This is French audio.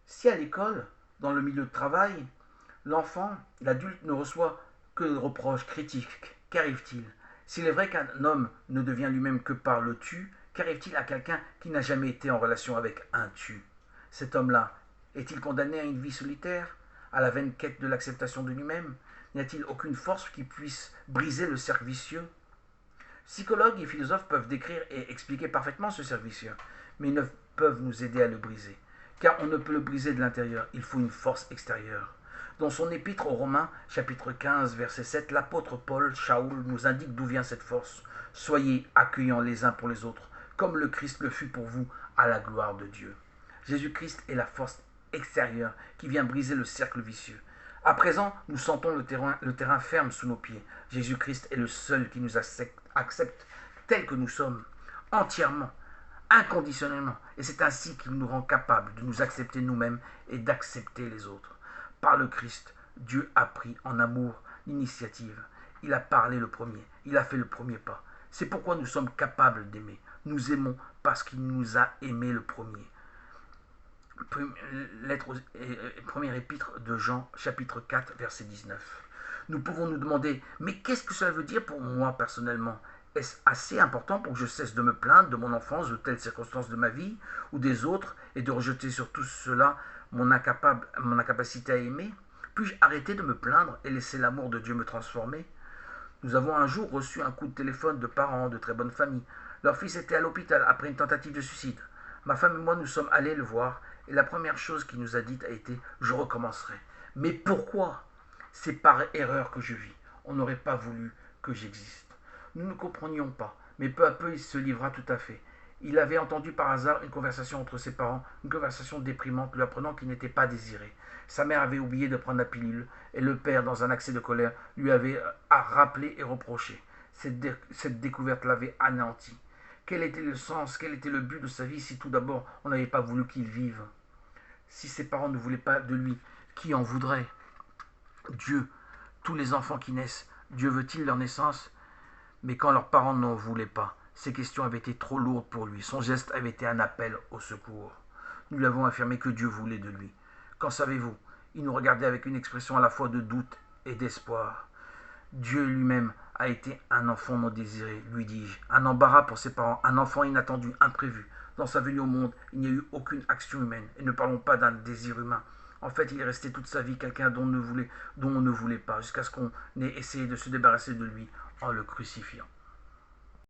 Si à l'école, dans le milieu de travail, l'enfant, l'adulte ne reçoit que des reproches critiques, qu'arrive-t-il? S'il est vrai qu'un homme ne devient lui-même que par le tu, qu'arrive-t-il à quelqu'un qui n'a jamais été en relation avec un tu? Cet homme-là est-il condamné à une vie solitaire, à la vaine quête de l'acceptation de lui-même? N'y a-t-il aucune force qui puisse briser le cercle vicieux? Psychologues et philosophes peuvent décrire et expliquer parfaitement ce cercle vicieux, mais ils ne peuvent nous aider à le briser. Car on ne peut le briser de l'intérieur, il faut une force extérieure. Dans son épître aux Romains, chapitre 15, verset 7, l'apôtre Paul, Shaoul, nous indique d'où vient cette force. Soyez accueillants les uns pour les autres, comme le Christ le fut pour vous, à la gloire de Dieu. Jésus-Christ est la force extérieure qui vient briser le cercle vicieux. À présent, nous sentons le terrain ferme sous nos pieds. Jésus-Christ est le seul qui nous accepte tel que nous sommes, entièrement, inconditionnellement. Et c'est ainsi qu'il nous rend capables de nous accepter nous-mêmes et d'accepter les autres. Par le Christ, Dieu a pris en amour l'initiative. Il a parlé le premier. Il a fait le premier pas. C'est pourquoi nous sommes capables d'aimer. Nous aimons parce qu'il nous a aimés le premier. Première épître de Jean, chapitre 4, verset 19. Nous pouvons nous demander, mais qu'est-ce que cela veut dire pour moi personnellement? Est-ce assez important pour que je cesse de me plaindre de mon enfance, de telles circonstances de ma vie ou des autres, et de rejeter sur tout cela mon incapacité à aimer? Puis-je arrêter de me plaindre et laisser l'amour de Dieu me transformer? Nous avons un jour reçu un coup de téléphone de parents de très bonne famille. Leur fils était à l'hôpital après une tentative de suicide. Ma femme et moi nous sommes allés le voir et la première chose qu'il nous a dite a été « Je recommencerai ». Mais pourquoi? C'est par erreur que je vis. On n'aurait pas voulu que j'existe. Nous ne comprenions pas, mais peu à peu il se livra tout à fait. Il avait entendu par hasard une conversation entre ses parents, une conversation déprimante lui apprenant qu'il n'était pas désiré. Sa mère avait oublié de prendre la pilule et le père, dans un accès de colère, lui avait rappelé et reproché. Cette découverte l'avait anéanti. Quel était le sens, quel était le but de sa vie si tout d'abord on n'avait pas voulu qu'il vive? Si ses parents ne voulaient pas de lui, qui en voudrait? Dieu, tous les enfants qui naissent, Dieu veut-il leur naissance? Mais quand leurs parents n'en voulaient pas, ces questions avaient été trop lourdes pour lui. Son geste avait été un appel au secours. Nous lui avons affirmé que Dieu voulait de lui. Qu'en savez-vous? Il nous regardait avec une expression à la fois de doute et d'espoir. Dieu lui-même a été un enfant non désiré, lui dis-je, un embarras pour ses parents, un enfant inattendu, imprévu. Dans sa venue au monde, il n'y a eu aucune action humaine, et ne parlons pas d'un désir humain. En fait, il est resté toute sa vie quelqu'un dont on ne voulait pas, jusqu'à ce qu'on ait essayé de se débarrasser de lui en le crucifiant.